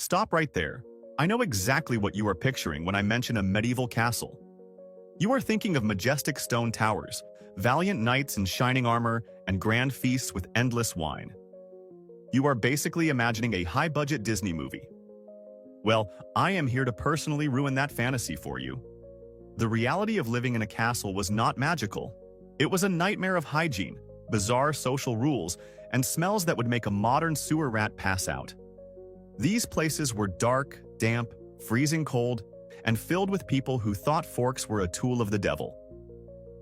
Stop right there. I know exactly what you are picturing when I mention a medieval castle. You are thinking of majestic stone towers, valiant knights in shining armor, and grand feasts with endless wine. You are basically imagining a high-budget Disney movie. Well, I am here to personally ruin that fantasy for you. The reality of living in a castle was not magical. It was a nightmare of hygiene, bizarre social rules, and smells that would make a modern sewer rat pass out. These places were dark, damp, freezing cold, and filled with people who thought forks were a tool of the devil.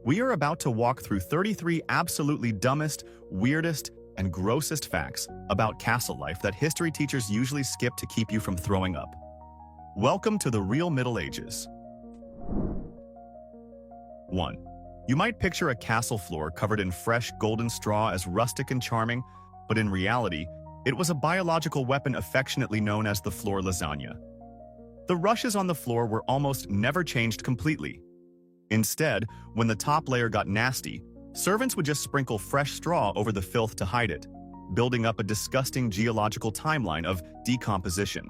We are about to walk through 33 absolutely dumbest, weirdest, and grossest facts about castle life that history teachers usually skip to keep you from throwing up. Welcome to the real Middle Ages. 1. You might picture a castle floor covered in fresh golden straw as rustic and charming, but in reality, it was a biological weapon affectionately known as the floor lasagna. The rushes on the floor were almost never changed completely. Instead, when the top layer got nasty, servants would just sprinkle fresh straw over the filth to hide it, building up a disgusting geological timeline of decomposition.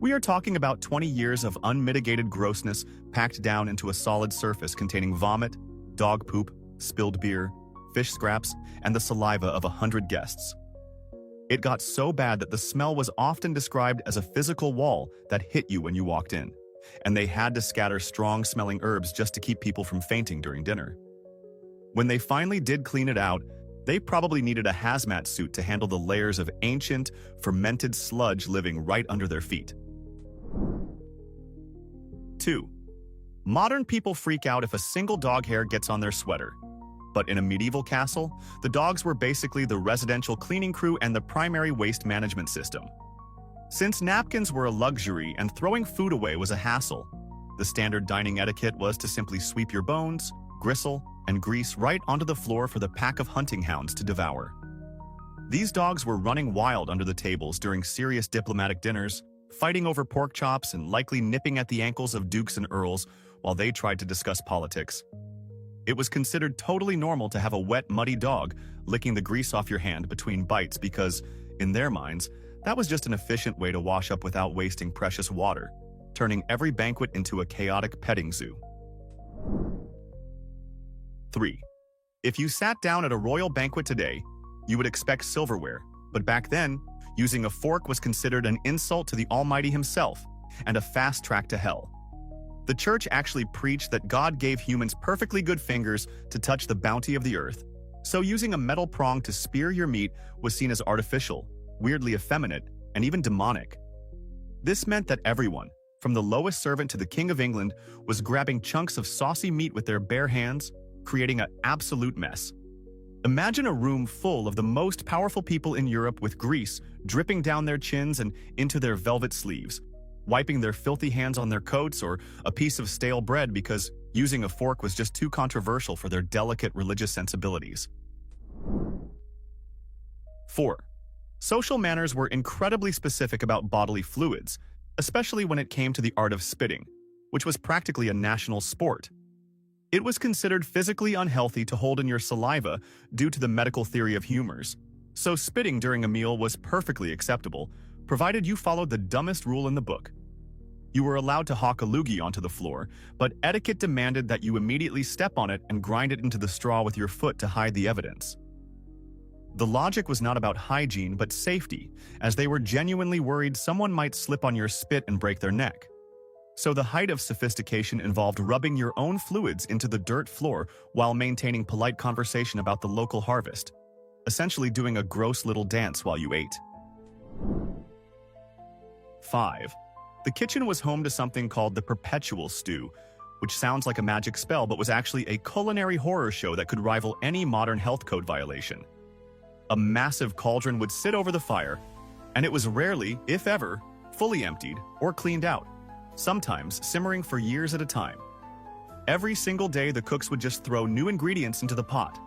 We are talking about 20 years of unmitigated grossness packed down into a solid surface containing vomit, dog poop, spilled beer, fish scraps, and the saliva of 100 guests. It got so bad that the smell was often described as a physical wall that hit you when you walked in, and they had to scatter strong-smelling herbs just to keep people from fainting during dinner. When they finally did clean it out, they probably needed a hazmat suit to handle the layers of ancient, fermented sludge living right under their feet. 2. Modern people freak out if a single dog hair gets on their sweater. But in a medieval castle, the dogs were basically the residential cleaning crew and the primary waste management system. Since napkins were a luxury and throwing food away was a hassle, the standard dining etiquette was to simply sweep your bones, gristle, and grease right onto the floor for the pack of hunting hounds to devour. These dogs were running wild under the tables during serious diplomatic dinners, fighting over pork chops and likely nipping at the ankles of dukes and earls while they tried to discuss politics. It was considered totally normal to have a wet, muddy dog licking the grease off your hand between bites because, in their minds, that was just an efficient way to wash up without wasting precious water, turning every banquet into a chaotic petting zoo. 3. If you sat down at a royal banquet today, you would expect silverware, but back then, using a fork was considered an insult to the Almighty himself and a fast track to hell. The church actually preached that God gave humans perfectly good fingers to touch the bounty of the earth, so using a metal prong to spear your meat was seen as artificial, weirdly effeminate, and even demonic. This meant that everyone, from the lowest servant to the King of England, was grabbing chunks of saucy meat with their bare hands, creating an absolute mess. Imagine a room full of the most powerful people in Europe with grease dripping down their chins and into their velvet sleeves, wiping their filthy hands on their coats or a piece of stale bread because using a fork was just too controversial for their delicate religious sensibilities. 4. Social manners were incredibly specific about bodily fluids, especially when it came to the art of spitting, which was practically a national sport. It was considered physically unhealthy to hold in your saliva due to the medical theory of humors, so spitting during a meal was perfectly acceptable, provided you followed the dumbest rule in the book. You were allowed to hawk a loogie onto the floor, but etiquette demanded that you immediately step on it and grind it into the straw with your foot to hide the evidence. The logic was not about hygiene but safety, as they were genuinely worried someone might slip on your spit and break their neck. So the height of sophistication involved rubbing your own fluids into the dirt floor while maintaining polite conversation about the local harvest, essentially doing a gross little dance while you ate. 5. The kitchen was home to something called the perpetual stew, which sounds like a magic spell but was actually a culinary horror show that could rival any modern health code violation. A massive cauldron would sit over the fire, and it was rarely, if ever, fully emptied or cleaned out, sometimes simmering for years at a time. Every single day, the cooks would just throw new ingredients into the pot.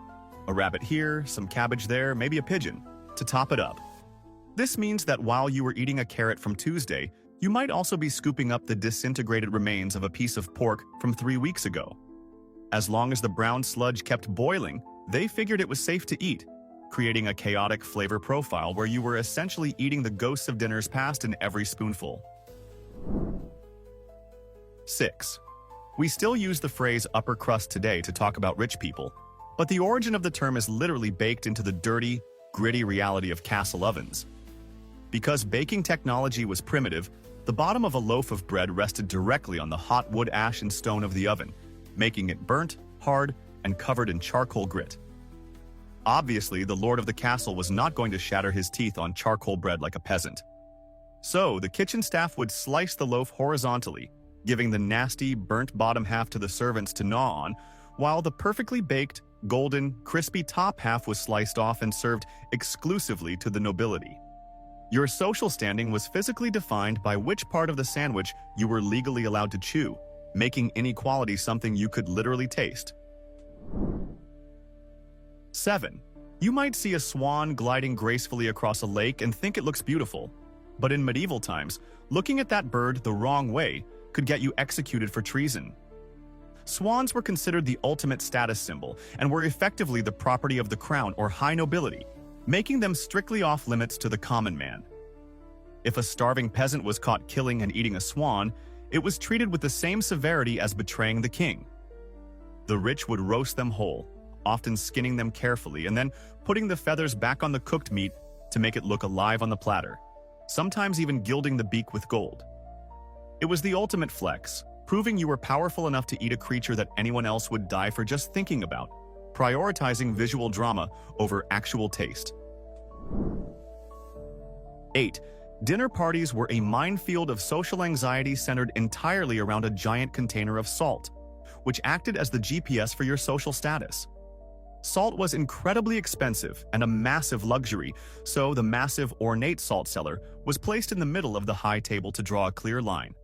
A rabbit here, some cabbage there, maybe a pigeon, to top it up. This means that while you were eating a carrot from Tuesday, you might also be scooping up the disintegrated remains of a piece of pork from 3 weeks ago. As long as the brown sludge kept boiling, they figured it was safe to eat, creating a chaotic flavor profile where you were essentially eating the ghosts of dinners past in every spoonful. 6. We still use the phrase upper crust today to talk about rich people, but the origin of the term is literally baked into the dirty, gritty reality of castle ovens. Because baking technology was primitive, the bottom of a loaf of bread rested directly on the hot wood, ash, and stone of the oven, making it burnt, hard, and covered in charcoal grit. Obviously, the lord of the castle was not going to shatter his teeth on charcoal bread like a peasant. So, the kitchen staff would slice the loaf horizontally, giving the nasty, burnt bottom half to the servants to gnaw on, while the perfectly baked, golden, crispy top half was sliced off and served exclusively to the nobility. Your social standing was physically defined by which part of the sandwich you were legally allowed to chew, making inequality something you could literally taste. 7. You might see a swan gliding gracefully across a lake and think it looks beautiful. But in medieval times, looking at that bird the wrong way could get you executed for treason. Swans were considered the ultimate status symbol and were effectively the property of the crown or high nobility, making them strictly off-limits to the common man. If a starving peasant was caught killing and eating a swan, it was treated with the same severity as betraying the king. The rich would roast them whole, often skinning them carefully and then putting the feathers back on the cooked meat to make it look alive on the platter, sometimes even gilding the beak with gold. It was the ultimate flex, proving you were powerful enough to eat a creature that anyone else would die for just thinking about, prioritizing visual drama over actual taste. 8. Dinner parties were a minefield of social anxiety centered entirely around a giant container of salt, which acted as the GPS for your social status. Salt was incredibly expensive and a massive luxury, so the massive, ornate salt cellar was placed in the middle of the high table to draw a clear line.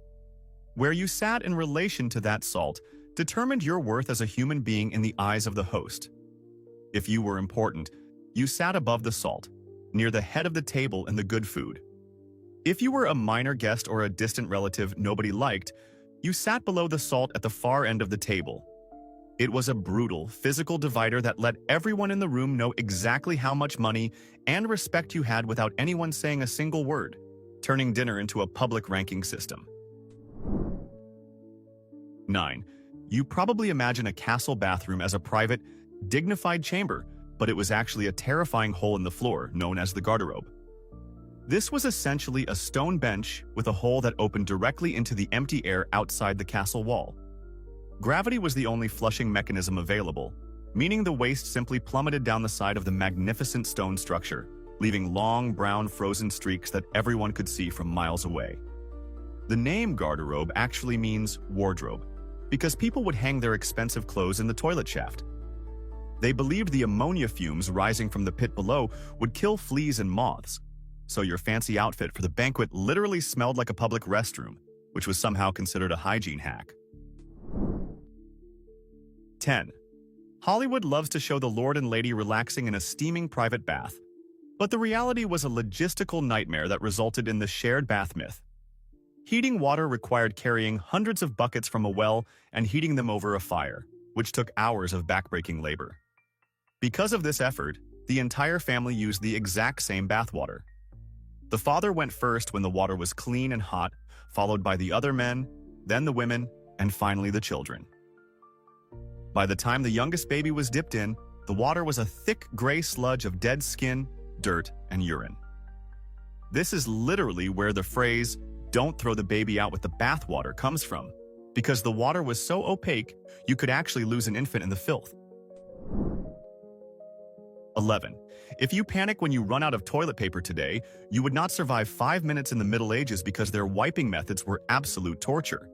Where you sat in relation to that salt determined your worth as a human being in the eyes of the host. If you were important, you sat above the salt, near the head of the table in the good food. If you were a minor guest or a distant relative nobody liked, you sat below the salt at the far end of the table. It was a brutal, physical divider that let everyone in the room know exactly how much money and respect you had without anyone saying a single word, turning dinner into a public ranking system. 9. You probably imagine a castle bathroom as a private, dignified chamber, but it was actually a terrifying hole in the floor known as the garderobe. This was essentially a stone bench with a hole that opened directly into the empty air outside the castle wall. Gravity was the only flushing mechanism available, meaning the waste simply plummeted down the side of the magnificent stone structure, leaving long, brown, frozen streaks that everyone could see from miles away. The name garderobe actually means wardrobe, because people would hang their expensive clothes in the toilet shaft. They believed the ammonia fumes rising from the pit below would kill fleas and moths, so your fancy outfit for the banquet literally smelled like a public restroom, which was somehow considered a hygiene hack. 10. Hollywood loves to show the lord and lady relaxing in a steaming private bath, but the reality was a logistical nightmare that resulted in the shared bath myth. Heating water required carrying hundreds of buckets from a well and heating them over a fire, which took hours of backbreaking labor. Because of this effort, the entire family used the exact same bathwater. The father went first when the water was clean and hot, followed by the other men, then the women, and finally the children. By the time the youngest baby was dipped in, the water was a thick gray sludge of dead skin, dirt, and urine. This is literally where the phrase, "Don't throw the baby out with the bathwater" comes from, because the water was so opaque, you could actually lose an infant in the filth. 11. If you panic when you run out of toilet paper today, you would not survive 5 minutes in the Middle Ages because their wiping methods were absolute torture.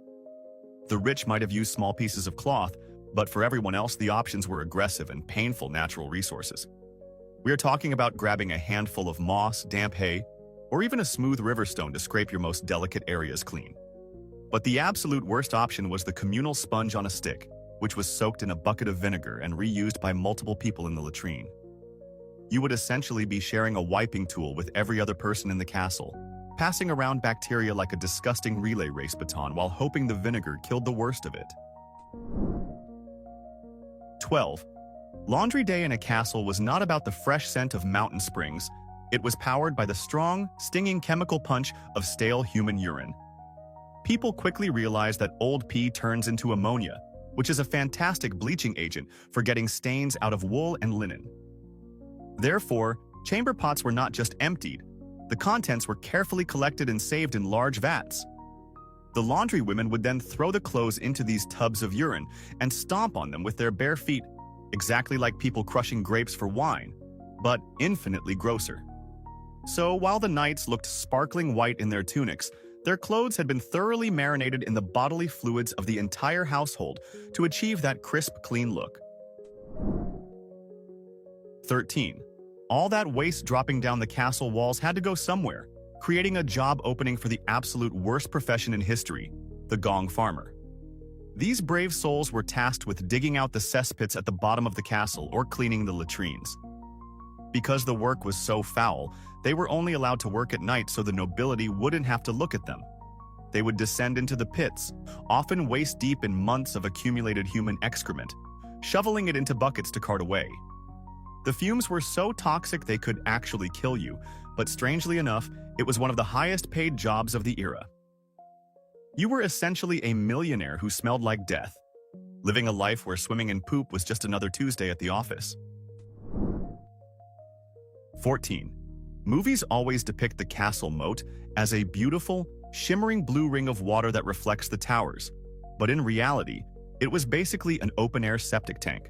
The rich might have used small pieces of cloth, but for everyone else, the options were aggressive and painful natural resources. We are talking about grabbing a handful of moss, damp hay, or even a smooth river stone to scrape your most delicate areas clean. But the absolute worst option was the communal sponge on a stick, which was soaked in a bucket of vinegar and reused by multiple people in the latrine. You would essentially be sharing a wiping tool with every other person in the castle, passing around bacteria like a disgusting relay race baton while hoping the vinegar killed the worst of it. 12. Laundry day in a castle was not about the fresh scent of mountain springs. It was powered by the strong, stinging chemical punch of stale human urine. People quickly realized that old pee turns into ammonia, which is a fantastic bleaching agent for getting stains out of wool and linen. Therefore, chamber pots were not just emptied. The contents were carefully collected and saved in large vats. The laundry women would then throw the clothes into these tubs of urine and stomp on them with their bare feet, exactly like people crushing grapes for wine, but infinitely grosser. So while the knights looked sparkling white in their tunics, their clothes had been thoroughly marinated in the bodily fluids of the entire household to achieve that crisp, clean look. 13. All that waste dropping down the castle walls had to go somewhere, creating a job opening for the absolute worst profession in history, the gong farmer. These brave souls were tasked with digging out the cesspits at the bottom of the castle or cleaning the latrines. Because the work was so foul, they were only allowed to work at night so the nobility wouldn't have to look at them. They would descend into the pits, often waist-deep in months of accumulated human excrement, shoveling it into buckets to cart away. The fumes were so toxic they could actually kill you, but strangely enough, it was one of the highest-paid jobs of the era. You were essentially a millionaire who smelled like death, living a life where swimming in poop was just another Tuesday at the office. 14. Movies always depict the castle moat as a beautiful, shimmering blue ring of water that reflects the towers, but in reality, it was basically an open-air septic tank.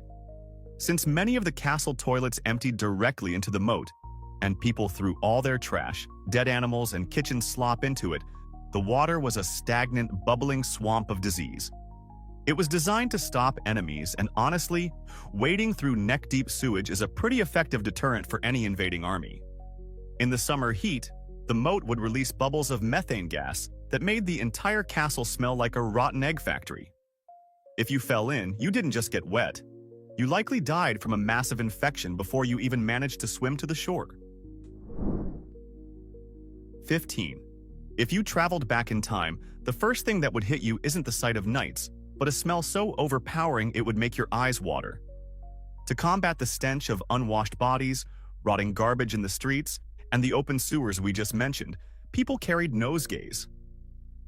Since many of the castle toilets emptied directly into the moat, and people threw all their trash, dead animals, and kitchen slop into it, the water was a stagnant, bubbling swamp of disease. It was designed to stop enemies, and honestly, wading through neck-deep sewage is a pretty effective deterrent for any invading army. In the summer heat, the moat would release bubbles of methane gas that made the entire castle smell like a rotten egg factory. If you fell in, you didn't just get wet. You likely died from a massive infection before you even managed to swim to the shore. 15. If you traveled back in time, the first thing that would hit you isn't the sight of knights, but a smell so overpowering it would make your eyes water. To combat the stench of unwashed bodies, rotting garbage in the streets, and the open sewers we just mentioned, people carried nosegays.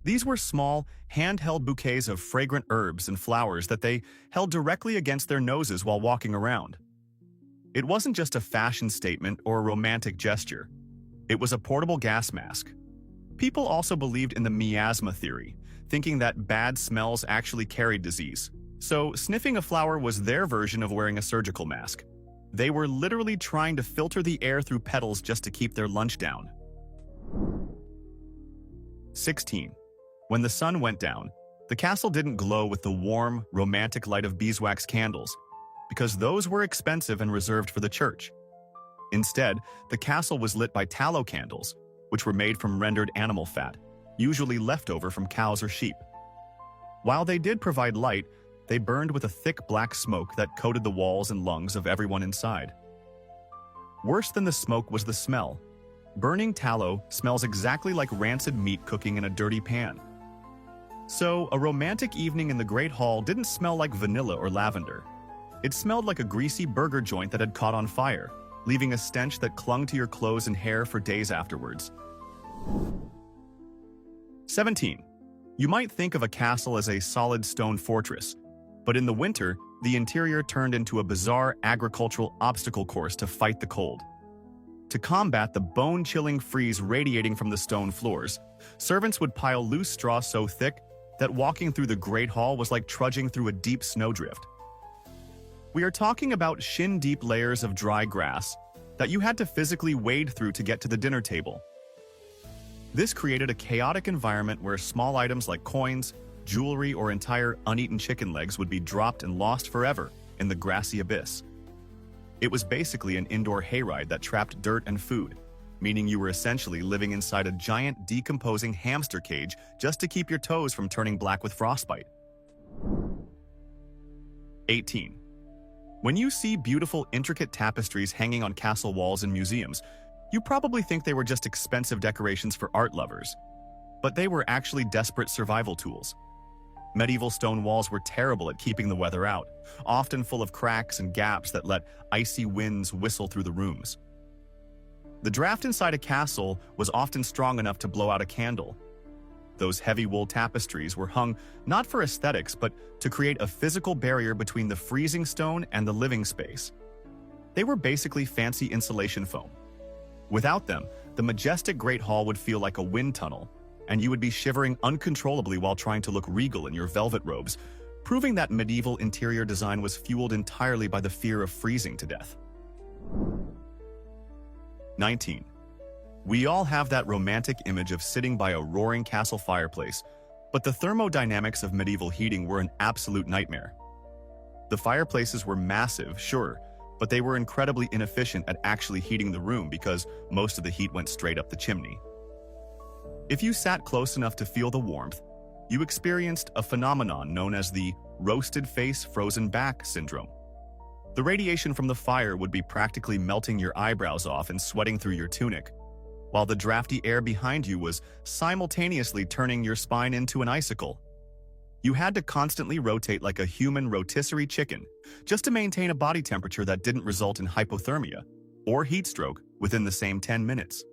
These were small, handheld bouquets of fragrant herbs and flowers that they held directly against their noses while walking around. It wasn't just a fashion statement or a romantic gesture. It was a portable gas mask. People also believed in the miasma theory, thinking that bad smells actually carried disease. So sniffing a flower was their version of wearing a surgical mask. They were literally trying to filter the air through petals just to keep their lunch down. 16. When the sun went down, the castle didn't glow with the warm, romantic light of beeswax candles, because those were expensive and reserved for the church. Instead, the castle was lit by tallow candles, which were made from rendered animal fat, usually leftover from cows or sheep. While they did provide light, they burned with a thick black smoke that coated the walls and lungs of everyone inside. Worse than the smoke was the smell. Burning tallow smells exactly like rancid meat cooking in a dirty pan. So, a romantic evening in the Great Hall didn't smell like vanilla or lavender. It smelled like a greasy burger joint that had caught on fire, leaving a stench that clung to your clothes and hair for days afterwards. 17. You might think of a castle as a solid stone fortress, but in the winter, the interior turned into a bizarre agricultural obstacle course to fight the cold. To combat the bone-chilling freeze radiating from the stone floors, servants would pile loose straw so thick that walking through the Great Hall was like trudging through a deep snowdrift. We are talking about shin-deep layers of dry grass that you had to physically wade through to get to the dinner table. This created a chaotic environment where small items like coins, jewelry, or entire uneaten chicken legs would be dropped and lost forever in the grassy abyss. It was basically an indoor hayride that trapped dirt and food, meaning you were essentially living inside a giant decomposing hamster cage just to keep your toes from turning black with frostbite. 18. When you see beautiful, intricate tapestries hanging on castle walls in museums, you probably think they were just expensive decorations for art lovers, but they were actually desperate survival tools. Medieval stone walls were terrible at keeping the weather out, often full of cracks and gaps that let icy winds whistle through the rooms. The draft inside a castle was often strong enough to blow out a candle. Those heavy wool tapestries were hung not for aesthetics but to create a physical barrier between the freezing stone and the living space. They were basically fancy insulation foam. Without them, the majestic Great Hall would feel like a wind tunnel, and you would be shivering uncontrollably while trying to look regal in your velvet robes, proving that medieval interior design was fueled entirely by the fear of freezing to death. 19. We all have that romantic image of sitting by a roaring castle fireplace, but the thermodynamics of medieval heating were an absolute nightmare. The fireplaces were massive, sure, but they were incredibly inefficient at actually heating the room because most of the heat went straight up the chimney. If you sat close enough to feel the warmth, you experienced a phenomenon known as the roasted face, frozen back syndrome. The radiation from the fire would be practically melting your eyebrows off and sweating through your tunic, while the drafty air behind you was simultaneously turning your spine into an icicle. You had to constantly rotate like a human rotisserie chicken just to maintain a body temperature that didn't result in hypothermia or heat stroke within the same 10 minutes.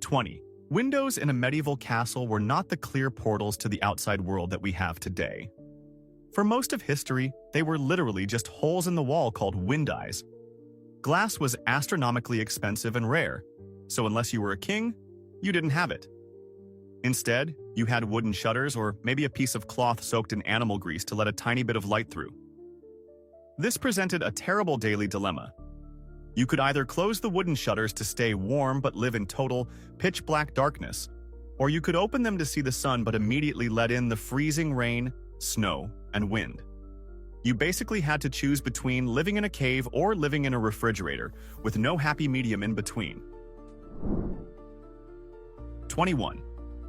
20. Windows in a medieval castle were not the clear portals to the outside world that we have today. For most of history, they were literally just holes in the wall called wind eyes. Glass was astronomically expensive and rare, so unless you were a king, you didn't have it. Instead, you had wooden shutters or maybe a piece of cloth soaked in animal grease to let a tiny bit of light through. This presented a terrible daily dilemma. You could either close the wooden shutters to stay warm but live in total, pitch-black darkness, or you could open them to see the sun but immediately let in the freezing rain, snow, and wind. You basically had to choose between living in a cave or living in a refrigerator, with no happy medium in between. 21.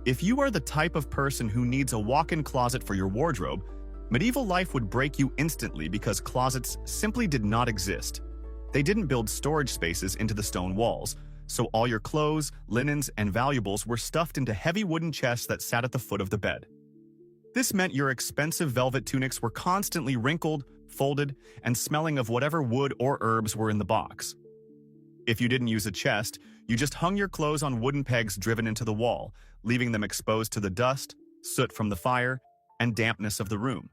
If you are the type of person who needs a walk-in closet for your wardrobe, medieval life would break you instantly because closets simply did not exist. They didn't build storage spaces into the stone walls, so all your clothes, linens, and valuables were stuffed into heavy wooden chests that sat at the foot of the bed. This meant your expensive velvet tunics were constantly wrinkled, folded, and smelling of whatever wood or herbs were in the box. If you didn't use a chest, you just hung your clothes on wooden pegs driven into the wall, leaving them exposed to the dust, soot from the fire, and dampness of the room.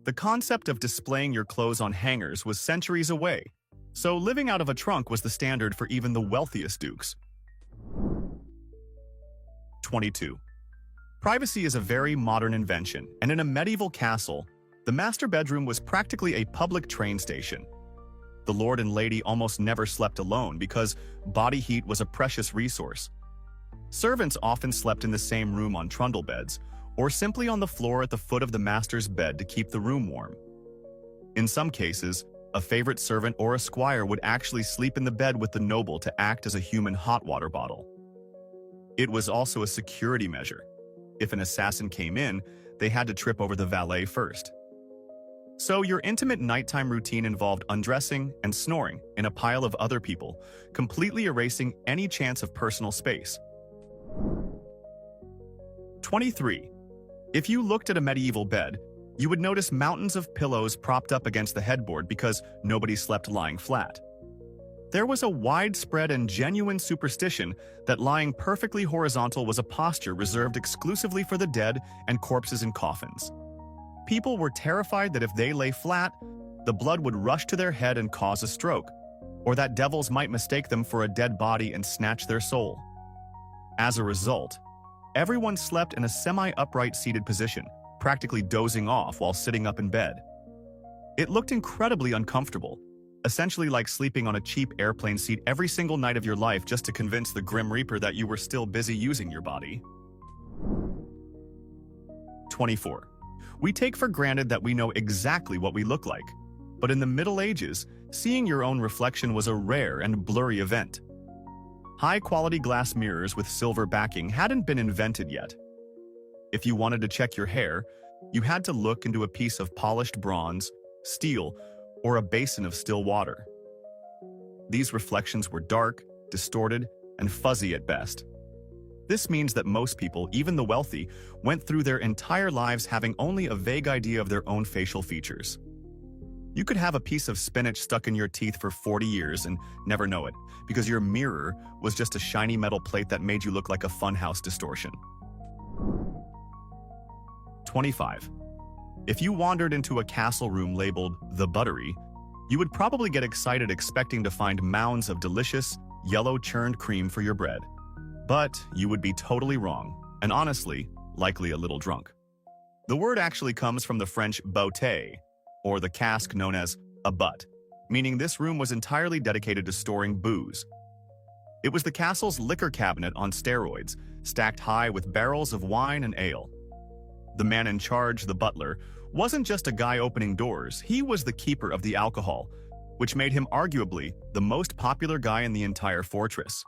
The concept of displaying your clothes on hangers was centuries away, so living out of a trunk was the standard for even the wealthiest dukes. 22. Privacy is a very modern invention, and in a medieval castle, the master bedroom was practically a public train station. The lord and lady almost never slept alone because body heat was a precious resource. Servants often slept in the same room on trundle beds, or simply on the floor at the foot of the master's bed to keep the room warm. In some cases, a favorite servant or a squire would actually sleep in the bed with the noble to act as a human hot water bottle. It was also a security measure. If an assassin came in, they had to trip over the valet first. So your intimate nighttime routine involved undressing and snoring in a pile of other people, completely erasing any chance of personal space. 23. If you looked at a medieval bed, you would notice mountains of pillows propped up against the headboard because nobody slept lying flat. There was a widespread and genuine superstition that lying perfectly horizontal was a posture reserved exclusively for the dead and corpses in coffins. People were terrified that if they lay flat, the blood would rush to their head and cause a stroke, or that devils might mistake them for a dead body and snatch their soul. As a result, everyone slept in a semi-upright seated position, practically dozing off while sitting up in bed. It looked incredibly uncomfortable, essentially like sleeping on a cheap airplane seat every single night of your life just to convince the Grim Reaper that you were still busy using your body. 24. We take for granted that we know exactly what we look like, but in the Middle Ages, seeing your own reflection was a rare and blurry event. High-quality glass mirrors with silver backing hadn't been invented yet. If you wanted to check your hair, you had to look into a piece of polished bronze, steel, or a basin of still water. These reflections were dark, distorted, and fuzzy at best. This means that most people, even the wealthy, went through their entire lives having only a vague idea of their own facial features. You could have a piece of spinach stuck in your teeth for 40 years and never know it, because your mirror was just a shiny metal plate that made you look like a funhouse distortion. 25. If you wandered into a castle room labeled The Buttery, you would probably get excited expecting to find mounds of delicious, yellow churned cream for your bread. But you would be totally wrong, and honestly, likely a little drunk. The word actually comes from the French bouteille, or the cask known as a butt, meaning this room was entirely dedicated to storing booze. It was the castle's liquor cabinet on steroids, stacked high with barrels of wine and ale. The man in charge, the butler, wasn't just a guy opening doors, he was the keeper of the alcohol, which made him arguably the most popular guy in the entire fortress.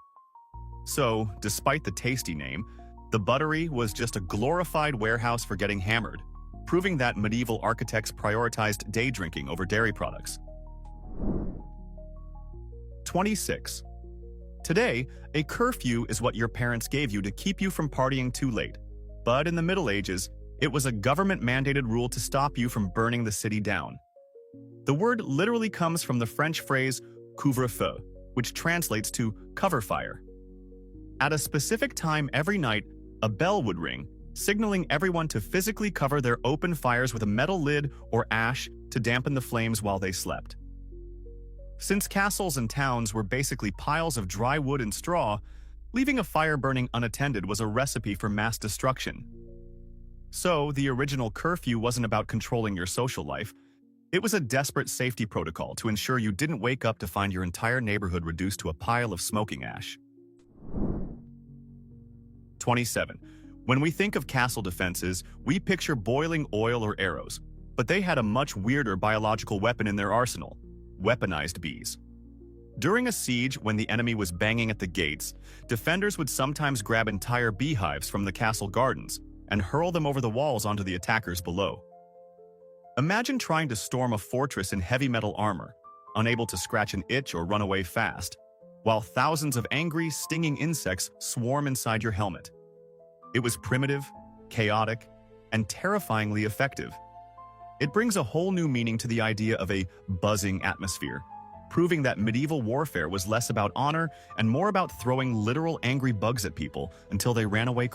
So, despite the tasty name, the Buttery was just a glorified warehouse for getting hammered, proving that medieval architects prioritized day drinking over dairy products. 26. Today, a curfew is what your parents gave you to keep you from partying too late. But in the Middle Ages, it was a government-mandated rule to stop you from burning the city down. The word literally comes from the French phrase couvre-feu, which translates to cover fire. At a specific time every night, a bell would ring, signaling everyone to physically cover their open fires with a metal lid or ash to dampen the flames while they slept. Since castles and towns were basically piles of dry wood and straw, leaving a fire burning unattended was a recipe for mass destruction. So, the original curfew wasn't about controlling your social life. It was a desperate safety protocol to ensure you didn't wake up to find your entire neighborhood reduced to a pile of smoking ash. 27. When we think of castle defenses, we picture boiling oil or arrows, but they had a much weirder biological weapon in their arsenal: weaponized bees. During a siege, when the enemy was banging at the gates, defenders would sometimes grab entire beehives from the castle gardens and hurl them over the walls onto the attackers below. Imagine trying to storm a fortress in heavy metal armor, unable to scratch an itch or run away fast, while thousands of angry, stinging insects swarm inside your helmet. It was primitive, chaotic, and terrifyingly effective. It brings a whole new meaning to the idea of a buzzing atmosphere, proving that medieval warfare was less about honor and more about throwing literal angry bugs at people until they ran away